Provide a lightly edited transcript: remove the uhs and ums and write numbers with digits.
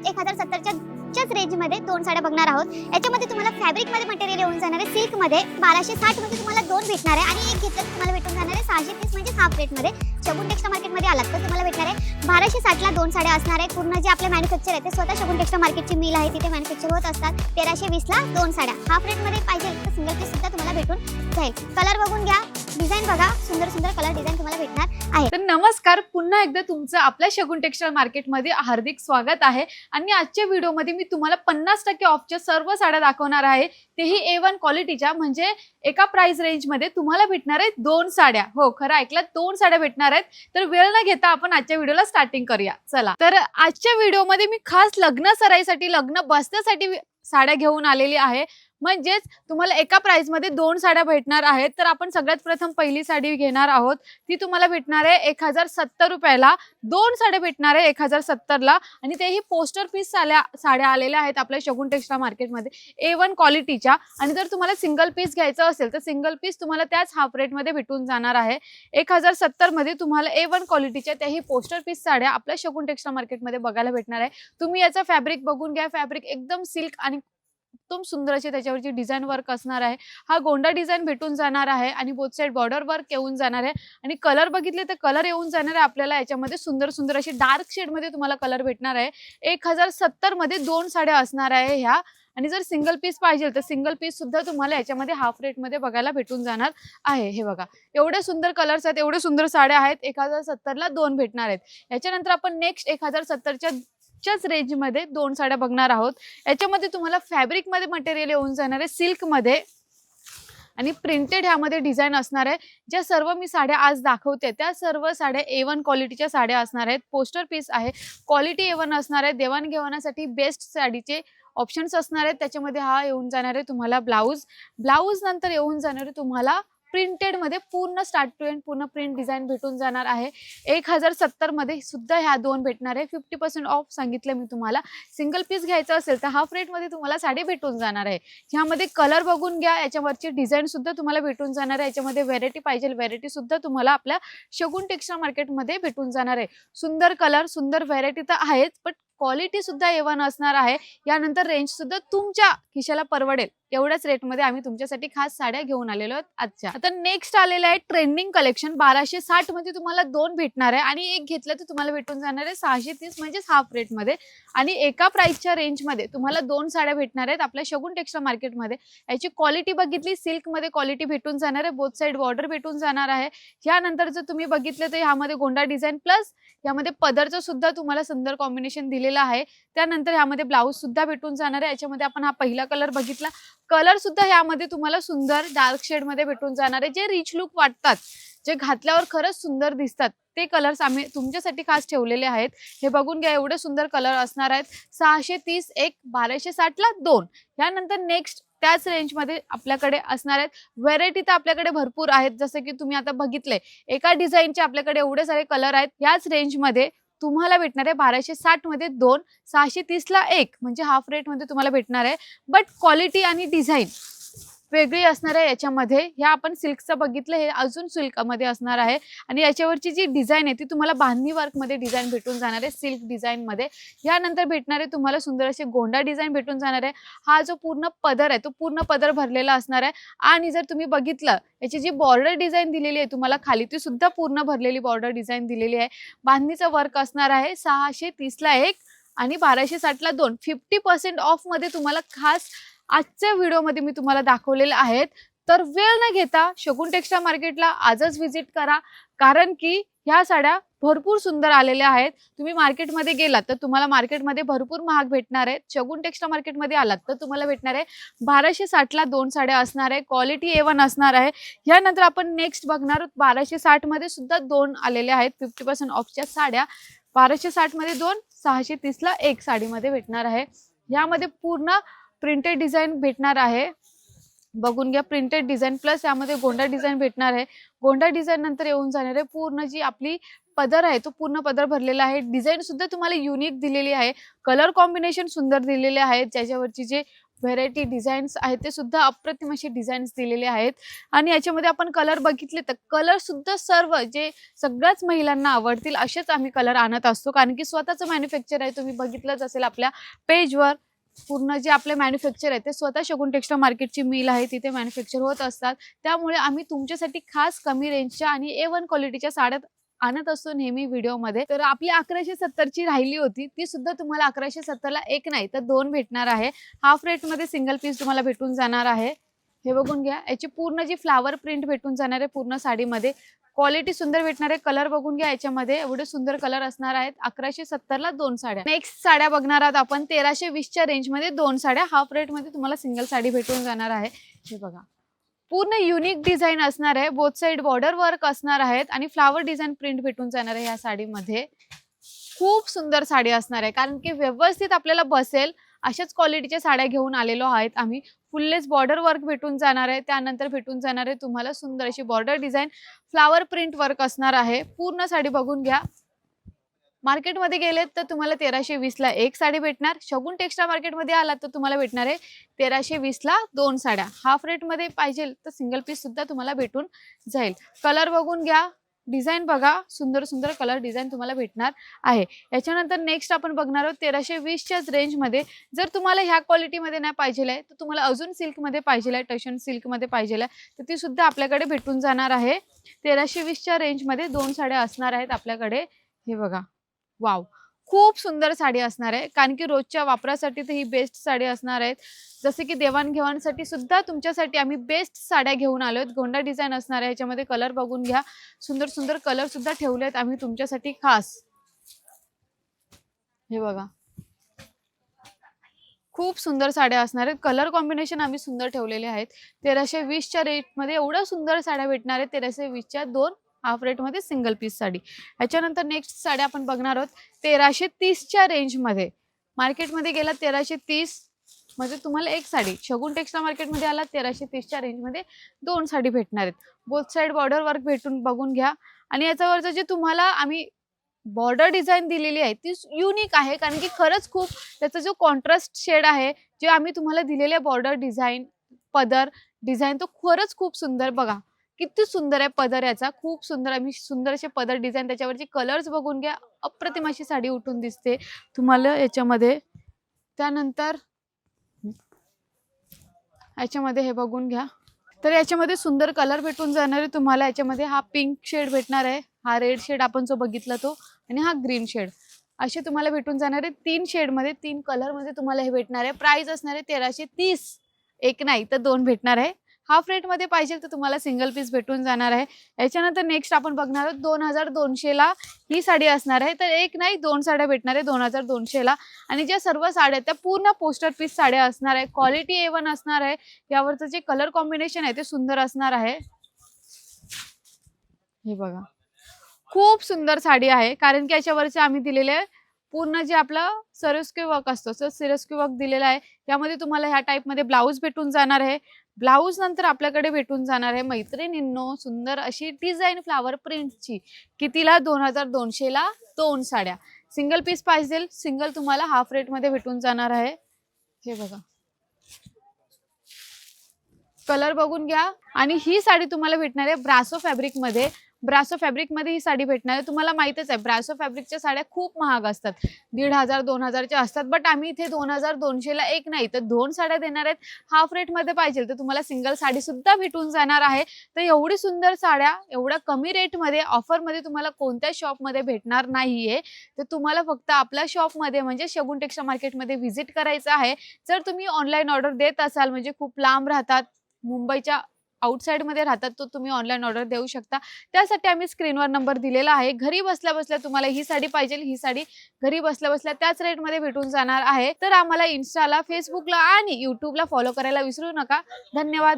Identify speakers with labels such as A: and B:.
A: 1070च्याच रेंजमध्ये दोन साड्या बघणार आहोत। याच्यामध्ये तुम्हाला फॅब्रिकमध्ये मटेरियल येऊन जाणार आहे सिल्कमध्ये 1260 मध्ये तुम्हाला दोन भेटणार आहे आणि एक घेतलं तर तुम्हाला भेटून जाणार आहे 630 म्हणजे हाफ रेटमध्ये। शगुन टेक्स्टाइल मार्केटमध्ये आलात तर तुम्हाला भेटणार आहे 1260 ला दोन साड्या असणार आहे। पूर्ण जे आपले मॅन्युफॅक्चर आहे ते स्वतः शगुन टेक्स्टाइल मार्केटची मिल आहे, तिथे मॅन्युफॅक्चर होत असतात। 1320 ला दोन साड्या हाफ रेटमध्ये पाहिजे तर सिंगल पीस सुद्धा तुम्हाला भेटून जाईल। कलर बघून घ्या, डिझाइन बघा, सुंदर सुंदर कलर डिझाइन तुम्हाला भेटणार आहे।
B: तर नमस्कार, पुन्हा एकदा तुमचं आपल्या शगुन टेक्स्टाइल मार्केटमध्ये हार्दिक स्वागत आहे। आणि आजच्या व्हिडिओमध्ये मी तुम्हाला 50% ऑफच्या सर्व साड्या दाखवणार आहे, तेही A1 क्वालिटीच्या, म्हणजे एका प्राइस रेंजमध्ये तुम्हाला भेटणार आहेत दोन साड्या। हो, खरं ऐकलं, दोन साड्या भेटणार आहेत। तर वेळ न घेता आपण आजच्या व्हिडिओला स्टार्टिंग करूया। चला, तर आजच्या व्हिडिओमध्ये मी खास लग्न सराईसाठी, लग्न बसण्यासाठी साड्या घेऊन आलेली आहे। म्हणजेच तुम्हाला एका प्राइस मध्ये दोन साड्या भेटणार आहेत। तर आपण सगळ्यात प्रथम पहिली साडी घेणार आहोत, ती तुम्हाला भेटणार आहे 1070 रुपयाला। दोन साड्या भेटणार आहे 1070 ला, आणि तेही पोस्टर पीस साड्या आलेल्या आहेत आपल्या शगुन टेक्स्टाइल मार्केटमध्ये A1 क्वालिटीच्या। आणि जर तुम्हाला सिंगल पीस घ्यायचं असेल तर सिंगल पीस तुम्हाला त्याच हाफ रेट मध्ये भेटून जाणार आहे। 1070 मध्ये तुम्हाला A1 क्वालिटीच्या त्याही पोस्टर पीस साड्या आपल्या शगुन टेक्स्टाइल मार्केटमध्ये बघायला भेटणार आहे। तुम्ही याचा फॅब्रिक बघून घ्या, फॅब्रिक एकदम सिल्क आणि एकदम सुंदर अशी त्याच्यावरची डिझाइन वर्क असणार आहे। हा गोंडा डिझाइन भेटून जाणार आहे आणि बोथ साइड बॉर्डर वर्क येऊन जाणार आहे। आणि कलर बघितले तर कलर येऊन जाणार आहे आपल्याला याच्यामध्ये सुंदर सुंदर अशी डार्क शेड मध्ये तुम्हाला कलर भेटणार आहे। 1070 मध्ये दोन साड्या असणार आहे ह्या। आणि जर सिंगल पीस पाहिजे तर सिंगल पीस सुद्धा तुम्हाला याच्यामध्ये हाफ रेट मध्ये बघायला भेटून जाणार आहे। हे बघा, एवढे सुंदर कलर्स आहेत, एवढे सुंदर साड्या आहेत। 1070 ला दोन भेटणार आहेत। याच्यानंतर आपण नेक्स्ट 1070च्या रेंज मध्ये दोन साड्या बघणार आहोत। याच्यामध्ये तुम्हाला फॅब्रिक मध्ये मटेरियल येऊन जाणार आहे सिल्क मध्ये, आणि प्रिंटेड ह्यामध्ये डिझाइन असणार आहे। ज्या सर्व मी साड्या आज दाखवते त्या सर्व साड्या A1 क्वालिटीच्या साड्या असणार आहेत। पोस्टर पीस आहे, क्वालिटी A1 असणार आहे। देवाणघेवाणासाठी बेस्ट साडीचे ऑप्शन्स असणार आहेत। त्याच्यामध्ये हा येऊन जाणार आहे तुम्हाला ब्लाऊज नंतर येऊन जाणार आहे तुम्हाला प्रिंटेड मध्ये पूर्ण स्टार्ट टू एंड पूर्ण प्रिंट डिझाइन भेटून जाणार आहे। 1070 मध्ये सुद्धा ह्या दोन भेटणार आहे। 50% ऑफ सांगितलं मी तुम्हाला। सिंगल पीस घ्यायचं असेल तर हाफ रेट मध्ये तुम्हाला साडी भेटून जाणार आहे। ह्यामध्ये कलर बघून घ्या, याच्यावरची डिझाइन सुद्धा तुम्हाला भेटून जाणार आहे। याच्यामध्ये व्हेरायटी पाहिजे व्हेरायटी सुद्धा तुम्हाला आपल्या शगुन टेक्स्टाइल मार्केटमध्ये भेटून जाणार आहे। सुंदर कलर, सुंदर व्हेरायटी तर आहेच, पण क्वालिटी सुद्धा A1 असणार आहे। यानंतर रेंज सुद्धा तुमच्या खिशाला परवडेल एवढ्याच रेट मध्ये आम्ही तुमच्यासाठी खास साड्या घेऊन आलेलो आहोत आजच्या। आता नेक्स्ट आलेलं आहे ट्रेंडिंग कलेक्शन। 1260 मध्ये तुम्हाला दोन भेटणार आहे आणि एक घेतलं तर तुम्हाला भेटून जाणार आहे 630 म्हणजे हाफ रेट मध्ये। आणि एका प्राइसच्या रेंज मध्ये तुम्हाला दोन साड्या भेटणार आहेत आपल्या शगुन टेक्स्टाइल मार्केटमध्ये। याची क्वालिटी बघितली, सिल्क मध्ये क्वालिटी भेटून जाणार आहे, बोथ साइड बॉर्डर भेटून जाणार आहे। यानंतर जर तुम्ही बघितलं तर ह्यामध्ये गोंडा डिझाइन प्लस यामध्ये पदरचं सुद्धा तुम्हाला सुंदर कॉम्बिनेशन दिलेलं आहे। त्यानंतर ह्यामध्ये ब्लाऊज सुद्धा भेटून जाणार आहे। याच्यामध्ये आपण हा पहिला कलर बघितला, कलर सुद्धा ह्यामध्ये तुम्हाला सुंदर डार्क शेड मध्ये भेटून जाणार आहे। जे रिच लुक वाटतात, जे घातल्यावर खरंच सुंदर दिसतात, ते कलर्स आम्ही तुमच्यासाठी खास ठेवलेले आहेत। हे बघून घ्या, एवढे सुंदर कलर असणार आहेत। 630 एक, 1260 ला दोन। यानंतर नेक्स्ट त्याच रेंज मध्ये आपल्याकडे असणार आहेत। व्हेरायटी तर आपल्याकडे भरपूर आहेत, जसं की तुम्ही आता बघितलंय एका डिझाईनचे आपल्याकडे एवढे सारे कलर आहेत। याच रेंज मध्ये तुम्हाला भेटणार आहे 1260 मध्ये दोन, 630 ला एक, म्हणजे हाफ रेट मध्ये तुम्हाला भेटणार आहे। बट क्वालिटी आणि डिझाइन वेगळी असणार आहे याच्यामध्ये। ह्या आपण सिल्कचं बघितलं, हे अजून सिल्क मध्ये असणार आहे। आणि याच्यावरची जी डिझाइन आहे ती तुम्हाला बांधणी वर्क मध्ये डिझाइन भेटून जाणार आहे सिल्क डिझाइन मध्ये। यानंतर भेटणार आहे तुम्हाला सुंदर असे गोंडा डिझाइन भेटून जाणार आहे। हा जो पूर्ण पदर आहे तो पूर्ण पदर भरलेला असणार आहे। आणि जर तुम्ही बघितलं याची जी बॉर्डर डिझाइन दिलेली आहे तुम्हाला खाली, ती सुद्धा पूर्ण भरलेली बॉर्डर डिझाइन दिलेली आहे। बांधणीचं वर्क असणार आहे। 630 ला एक आणि 1260 ला दोन। 50% ऑफ मध्ये तुम्हाला खास आजच्या व्हिडिओमध्ये मी तुम्हाला दाखवलेले आहेत। तर वेळ न घेता शगुन टेक्स्टाइल मार्केटला आजच व्हिजिट करा, कारण की ह्या साड्या भरपूर सुंदर आलेल्या आहेत। तुम्ही मार्केटमध्ये गेलात तर तुम्हाला मार्केटमध्ये भरपूर महाग भेटणार आहेत। शगुन टेक्स्टाइल मार्केटमध्ये आलात तर तुम्हाला भेटणार आहे 1260 ला दोन साड्या असणार आहे। क्वालिटी A1 असणार आहे। यानंतर आपण नेक्स्ट बघणार आहोत 1260 मध्ये सुद्धा दोन आलेल्या आहेत 50% ऑफच्या साड्या। 1260 मध्ये दोन, 630 ला एक साडीमध्ये भेटणार आहे। यामध्ये पूर्ण प्रिंटेड डिझाइन भेटणार आहे, बघून घ्या। प्रिंटेड डिझाइन प्लस यामध्ये गोंडा डिझाइन भेटणार आहे। गोंडा डिझाइन नंतर येऊन जाणार आहे पूर्ण जी आपली पदर आहे तो पूर्ण पदर भरलेला आहे। डिझाइन सुद्धा तुम्हाला युनिक दिलेली आहे, कलर कॉम्बिनेशन सुंदर दिलेले आहेत। ज्याच्यावरची जे व्हेरायटी डिझाईन्स आहेत ते सुद्धा अप्रतिम असे डिझाईन्स दिलेले आहेत. आणि याच्यामध्ये आपण कलर बघितले तर कलर सुद्धा सर्व जे सगळ्याच महिलांना आवडतील असेच आम्ही कलर आणत असतो, कारण की स्वतःचं मॅन्युफॅक्चर आहे. तुम्ही बघितलंच असेल आपल्या पेजवर पूर्ण जे आपले मॅन्युफॅक्चर आहे ते स्वतः शगुन टेक्सटाईल मार्केटची मिल आहे, तिथे मॅन्युफॅक्चर होत असतात. त्यामुळे आम्ही तुमच्यासाठी खास कमी रेंजच्या आणि A1 क्वालिटीच्या साड्या आणत असतो नेहमी व्हिडिओमध्ये. तर आपली 1170ची राहिली होती, ती सुद्धा तुम्हाला 1170ला एक नाही तर दोन भेटणार आहे. हाफ रेटमध्ये सिंगल पीस तुम्हाला भेटून जाणार आहे. हे बघून घ्या, याची पूर्ण जी फ्लावर प्रिंट भेटून जाणार आहे पूर्ण साडीमध्ये. क्वालिटी सुंदर भेटणार आहे. कलर बघून घ्या, याच्यामध्ये एवढे सुंदर कलर असणार आहेत. 1170ला दोन साड्या. नेक्स्ट साड्या बघणार आहोत आपण 1320च्या रेंजमध्ये दोन साड्या. हाफ रेटमध्ये तुम्हाला सिंगल साडी भेटून जाणार आहे. हे बघा, पूर्ण युनिक डिझाईन असणार आहे. बोथ साइड बॉर्डर वर्क असणार आहेत आणि फ्लावर डिझाईन प्रिंट भेटून जाणार आहे या साडीमध्ये. खूप सुंदर साडी असणार आहे, कारण की व्यवस्थित आपल्याला बसेल अशाच क्वालिटीच्या साड्या घेऊन आलेलो आहेत आम्ही. फुल्लेस बॉर्डर वर्क भेटून जाणार आहे. त्यानंतर भेटून जाणार आहे तुम्हाला सुंदर अशी border design, flower print work असणार आहे. पूर्ण साडी बघून घ्या. मार्केटमध्ये गेलेत तर तुम्हाला 1320ला एक साडी भेटणार. शगुन टेक्सटाईल मार्केटमध्ये आलात तर तुम्हाला भेटणार आहे 1320ला दोन साड्या. हाफ रेटमध्ये पाहिजे तर सिंगल पीस सुद्धा तुम्हाला भेटून जाईल. कलर बघून घ्या, डिझाईन बघा, सुंदर सुंदर कलर डिझाईन तुम्हाला भेटणार आहे. याच्यानंतर नेक्स्ट आपण बघणार आहोत 1320च्याच रेंजमध्ये. जर तुम्हाला ह्या क्वालिटीमध्ये नाही पाहिजे आहे तर तुम्हाला अजून सिल्कमध्ये पाहिजे आहे, टशन सिल्कमध्ये पाहिजे आहे तर ती सुद्धा आपल्याकडे भेटून जाणार आहे. 1320च्या रेंजमध्ये दोन साड्या असणार आहेत आपल्याकडे. हे बघा, वाव, खूप सुंदर साडी असणार आहे, कारण की रोजच्या वापरासाठी तर ही बेस्ट साडी असणार आहेत. जसे की देवाणघेवाणसाठी सुद्धा तुमच्यासाठी आम्ही बेस्ट साड्या घेऊन आलो आहेत. गोंडा डिझाईन असणार आहे. याच्यामध्ये कलर बघून घ्या, सुंदर सुंदर कलर सुद्धा ठेवले आहेत आम्ही तुमच्यासाठी खास. हे बघा, खूप सुंदर साड्या असणार आहेत. कलर कॉम्बिनेशन आम्ही सुंदर ठेवलेले आहेत. 1320च्या रेटमध्ये एवढ्या सुंदर साड्या भेटणार आहेत. 1320च्या दोन, हाफ रेटमध्ये सिंगल पीस साडी. याच्यानंतर नेक्स्ट साडी आपण बघणार आहोत 1330च्या रेंजमध्ये. मार्केटमध्ये गेला 1330 मध्ये तुम्हाला एक साडी. शगुन टेक्सटाईल मार्केटमध्ये आला 1330च्या रेंजमध्ये दोन साडी भेटणार आहेत. बोथ साइड बॉर्डर वर्क भेटून बघून घ्या. आणि याच्यावरचं जे तुम्हाला आम्ही बॉर्डर डिझाईन दिलेली आहे ती युनिक आहे, कारण की खरंच खूप त्याचा जो कॉन्ट्रास्ट शेड आहे जे आम्ही तुम्हाला दिलेले बॉर्डर डिझाईन, पदर डिझाईन, तो खरंच खूप सुंदर. बघा किती सुंदर आहे पदर याचा, खूप सुंदर. आम्ही सुंदर असे पदर डिझाईन, त्याच्यावरचे कलर्स बघून घ्या, अप्रतिम अशी साडी उठून दिसते तुम्हाला याच्यामध्ये. त्यानंतर याच्यामध्ये हे बघून घ्या, तर याच्यामध्ये सुंदर कलर भेटून जाणार आहे तुम्हाला. याच्यामध्ये हा पिंक शेड भेटणार आहे, हा रेड शेड आपण जो बघितला तो, आणि हा ग्रीन शेड, असे तुम्हाला भेटून जाणार आहे. तीन शेडमध्ये, तीन कलरमध्ये तुम्हाला हे भेटणार आहे. प्राइस असणार आहे 1330, एक नाही तर दोन भेटणार आहे. हाफ रेटमध्ये पाहिजे तर तुम्हाला सिंगल पीस भेटून जाणार आहे. याच्यानंतर नेक्स्ट आपण बघणार आहोत 2200ला ही साडी असणार आहे. तर एक नाही दोन साड्या भेटणार आहे 2200ला. आणि ज्या सर्व साड्या त्या पूर्ण पोस्टर पीस साड्या असणार आहे. क्वालिटी A1 असणार आहे. यावरचं जे कलर कॉम्बिनेशन आहे ते सुंदर असणार आहे. हे बघा, खूप सुंदर साडी आहे, कारण की याच्यावरचे आम्ही दिलेले पूर्ण जे आपला सिरोस्की वर्क असतो तो सिरोस्की वर्क दिलेला आहे. यामध्ये तुम्हाला ह्या टाईपमध्ये ब्लाऊज भेटून जाणार आहे. ब्लाऊज नंतर आपल्याकडे भेटून जाणार आहे मैत्रिणींनो सुंदर अशी डिझाईन फ्लावर प्रिंटची. कितीला? 2200ला दोन साड्या. सिंगल पीस पाहिजे सिंगल तुम्हाला हाफ रेटमध्ये भेटून जाणार आहे. हे बघा, कलर बघून घ्या. आणि ही साडी तुम्हाला भेटणार आहे ब्रासो फॅब्रिकमध्ये. ब्रासो फॅब्रिकमध्ये ही साडी भेटणार आहे. तुम्हाला माहितच आहे ब्रासो फॅब्रिकच्या साड्या खूप महाग असतात, 1500-2000च्या असतात. बट आम्ही इथे 2200ला एक नाही तर दोन साड्या देणार आहेत. हाफ रेटमध्ये पाहिजे तर तुम्हाला सिंगल साडी सुद्धा भेटून जाणार आहे. तर एवढी सुंदर साड्या एवढ्या कमी रेटमध्ये ऑफरमध्ये तुम्हाला कोणत्या शॉपमध्ये भेटणार नाहीये. तर तुम्हाला फक्त आपल्या शॉपमध्ये म्हणजे शगुन टेक्सटाईल मार्केटमध्ये व्हिजिट करायचं आहे. जर तुम्ही ऑनलाईन ऑर्डर देत असाल, म्हणजे खूप लांब राहतात, मुंबईच्या आउटसाइड मध्ये राहतात, तर तुम्ही ऑनलाईन ऑर्डर देऊ शकता. त्यासाठी आम्ही स्क्रीनवर नंबर दिलेला आहे. घरी बसल्या बसल्या तुम्हाला ही साडी पाहिजे, ही साडी घरी बसल्या बसल्या त्याच रेटमध्ये भेटून जाणार आहे. तर आम्हाला इन्स्टाला, फेसबुकला आणि युट्यूबला फॉलो करायला विसरू नका. धन्यवाद.